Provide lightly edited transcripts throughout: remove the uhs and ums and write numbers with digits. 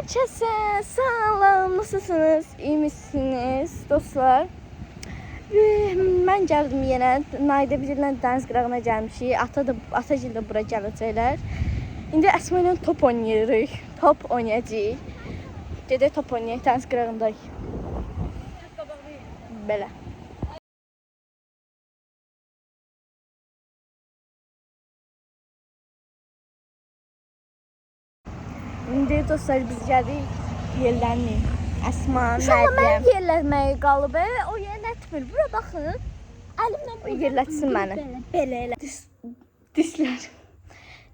Herkese salam, nasılsınız? İyi misiniz dostlar? Mən gəldim yenə. Nayda bizimlə dəniz qırağına gəlmişik. Atacıl da bura gələcəklər. İndi Əsma ilə top oynayırıq. Top oynayacağıq. Gedək top oynayaq, dəniz qırağındayıq. Belə. İndi dostlar biz gəldik yerlənməyik. Əsma, İnşallah mən yerləməyi qalıb. O yerlətmir. Bura baxın. Əlimlə o yerlətsin məni. Belə elə. Dislər.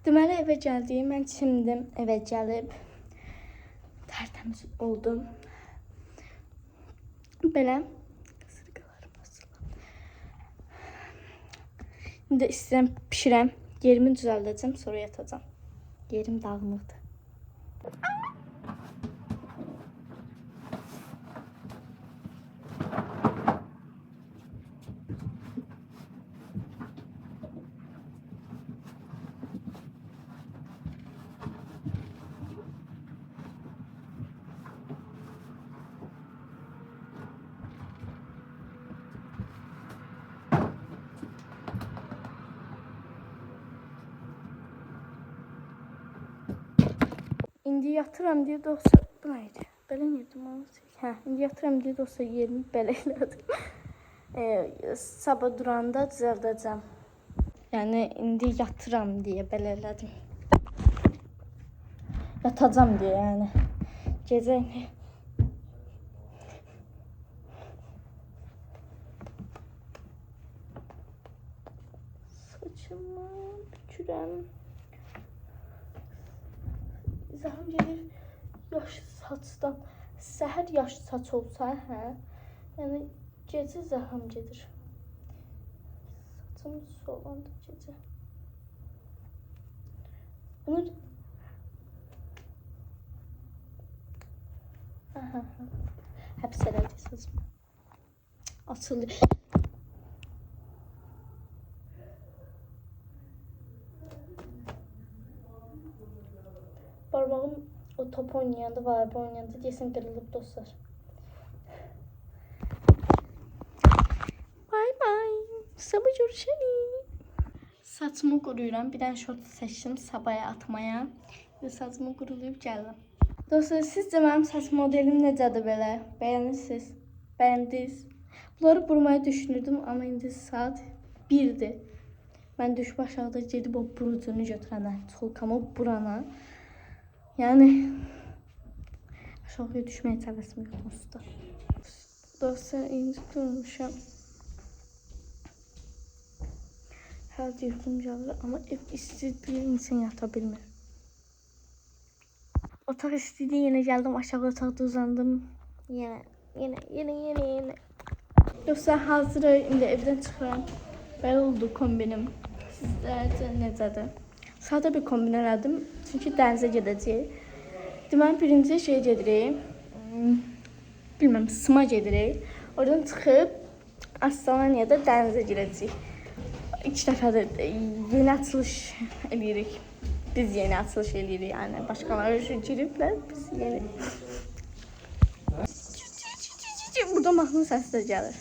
Deməli evə gəldim. Mən çimdim. Evə gəlib tərtəmiz oldum. Belə. Qısırqalarım asılan. İndi istəyirəm pişirəm. Yerimi düzəldəcəm, sonra yatacağam. Yerim dağınıqdır. İndi yatıram deyə dostlar, bu nə idi? Belə neydim onu? Hə, indi yatıram deyə dostlar yerimi belə elədim. Sabah duranda düzəldəcəm. Yəni indi yatıram deyə belə elədim. Yatacam deyə yəni. Gecə saçımı bükürəm. Zəhəm gedir yaş saçdan. Səhər yaş saç olsa, hə? Yəni gecə zəhəm gedir. Saçım solandı gecə. Bunu həbs elədi saçım. Açıldı. Parmağım o top oynayanda, voleybol oynayanda deyəsən qırılıb dostlar. Bye bye. Sabah görüşərik. Saçımı quruyuram. Bir dənə şort seçdim sabaya atmaya. Saçımı quruluyub gəldim. Dostlar, sizcə mənim saç modelim necədir belə? Bəyənirsiniz? Bəyəndiniz? Bunları burmayı düşünürdüm, amma indi saat 1'dir. Mən düşüb aşağıda gedib o burucunu götürənə, çolkamı burana. Yəni aşağıya düşməyə tələsim yox dostlar. Dostlar, indi durmuşam. Hər yuxum gəlir, amma ev istidir, insan yata bilmir. Otaq istidir, yenə gəldim aşağı otaqda uzandım. Yenə. Dostlar, hazır indi evdən çıxıram. Belə oldu kombinim. Sizlərcə necədir? Sadə bir kombin elədim. Çünki dənizə gedəcəyik. Deməli, birinci şey gedirik. Bilməm, Sıma gedirik. Oradan çıxıb Astalaniyada dənizə girəcəyik. 2 dəfədir yeni açılış eləyirik. Biz yeni açılış eləyirik. Yəni başqaları giriblər, biz yeni. Burada mahnı səsi də gəlir.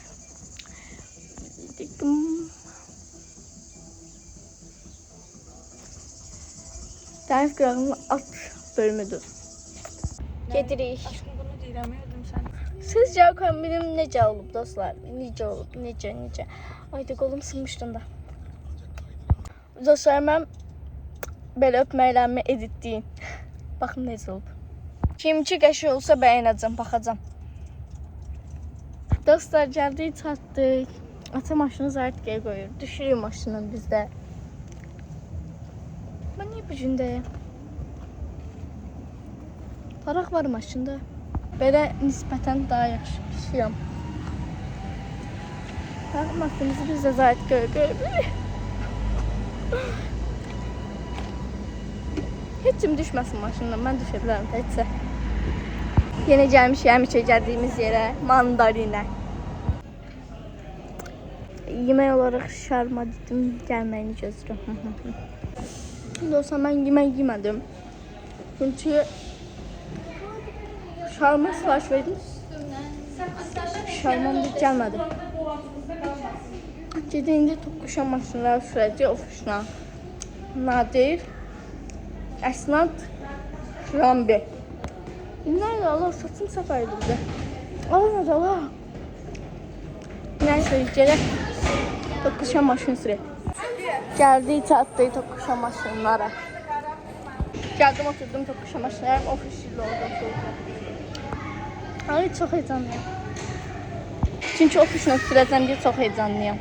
Dəniz qırağının alt bölümüdür. Gedirik. Aşkım bunu deyirəmiyordum sən. Sizcə kombinim necə olub dostlar? Necə olub? Necə? Ayda qolum sınmışdı da. Dostlar, mən belə öpməklərimi editləyin. Baxın necə olub. Kimki qəşi olsa bəyənəcəm, baxacam. Dostlar, gəldik, çatdıq. Ata maşını zartqaya qoyur. Düşürük maşını bizdə. Mən niyə bu gündəyəm? Paraq var maşında. Belə nisbətən daha yaxşıyam. Paraq maşınımızı biz də zartqaya qoyur. Heç kim düşməsin maşından, mən düşə bilərəm təkcə. Yenə gəlmişik gəldiyimiz yerə, mandarinə. Yemək olaraq şarma dedim, gəlməyini gözləyirəm. Dostlar, mən yemək yemədim. Çünki Şarma sipariş verdim. Şarmam da gelmedi. Gedəndə toqquşan maşınları sürəcək ofisına. Nadir, Əsnad, Rambi. Nerede Allah saçım safaydı bize. Almadı Allah. Neyse gələk toqquşan maşın sürək. Gəldik, çatdıq toqquşan maşınlara. Gəldim, oturdum toqquşan maşınlara. Ofis ilə oldu. Ay, çox heyecanlıyım. Çünki ofislə sürəcəm deyə çox heyecanlıyım.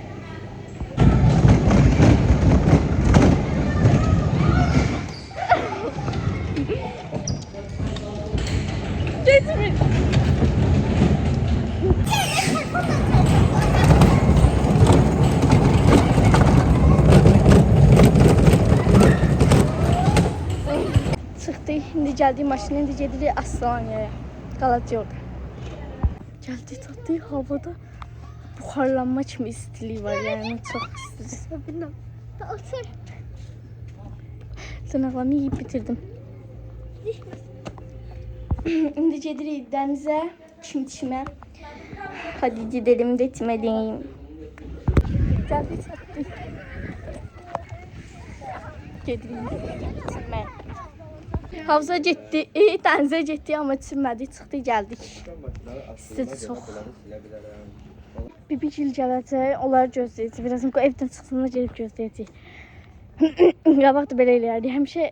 Geçmiş. Çıxdıq, indi gəldik maşına, indi gedirik Aslaniyaya. Qalacaq orada. Gəldik, çatdıq, havada buxarlanma kimi istiliyi var, yəni çox istidir. Bilmem. Otur. Tırnaqlarımı yeyib bitirdim. İndi gedirik dənizə, çimçimə. Hadi gidelim de çimeliyim. Gəldik, çatdıq. Gedirik çimə. Havuza getdik, dənizə getdik, amma çimmədik, çıxdıq, gəldik. İstidi çox. Bibigil gələcək, onları gözləyəcək. Birazdan evdən çıxsınlar, gelib gözləyəcək. Qabaq da belə eləyərdik. Həmişə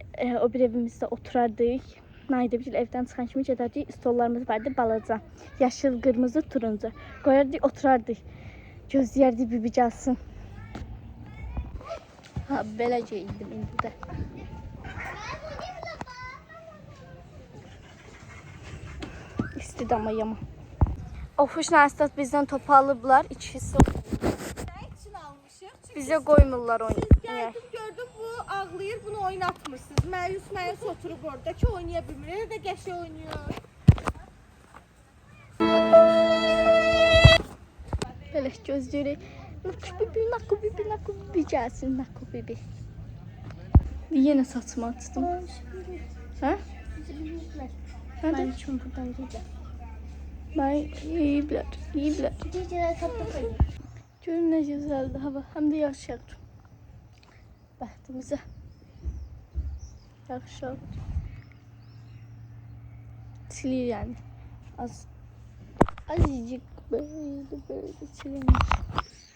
o bir evimizdə oturardıq. Naidəbigil evdən çıxan kimi gedərdik. Stollarımız vardı balaca. Yaşıl, qırmızı, turuncu. Qoyardıq, oturardıq. Gözləyərdik bibi gəlsin. Ha, belə geyindim indi də. İstidi amma yama. Ofuşla Əstat bizdən topu alıblar. İkisi için almışıq. Çünki bizə qoymurlar siz oynayaq. gəldim gördüm bu ağlayır, bunu oynatmırsınız. Məyus oturub orada ki oynaya bilmir, də qəşə oynuyor. Belə gözləyirik. Naku bibi gəlsin, naku bibi. Yenə saçımı açdım. Hə? Hadi. Ben için buradan gideceğim. Mən yeyiblər. Geceler topla koyayım. Görün nə gözəldir hava. Həm də yağış yağır. Bəxtimizə. Yağış yağır. Silir yəni. Azıcık böyle silinmiş.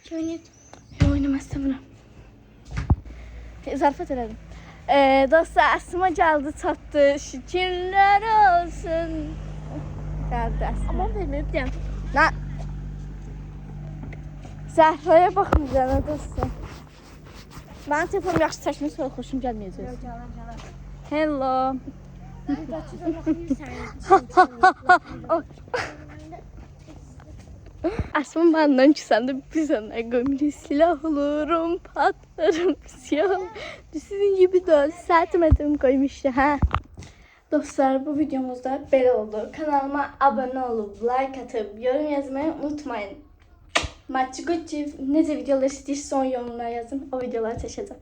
Şöyle Oynamaq istəmirəm. Zarafat elədim. Dostlar, Əsma gəldi, çatdı. Şükürlər olsun. Gəldi Əsma. ama vermeyeceğim. Nə? Zəhraya baxmayacaq dostlar. Mənim telefonum yaxşı çəkmir, sonra xoşum gəlməyəcək. Hello. Əsma məndən küsəndə biz ona gömülü silah olurum, patlarım, siyah. Sizin gibi de saatim edim koymuştu ha. Dostlar, bu videomuzda belə oldu. Kanalıma abone olup, like atıp, yorum yazmayı unutmayın. Maçı necə videolar istəyirsə son yorumlara yazın. O videoları çəkəcəm.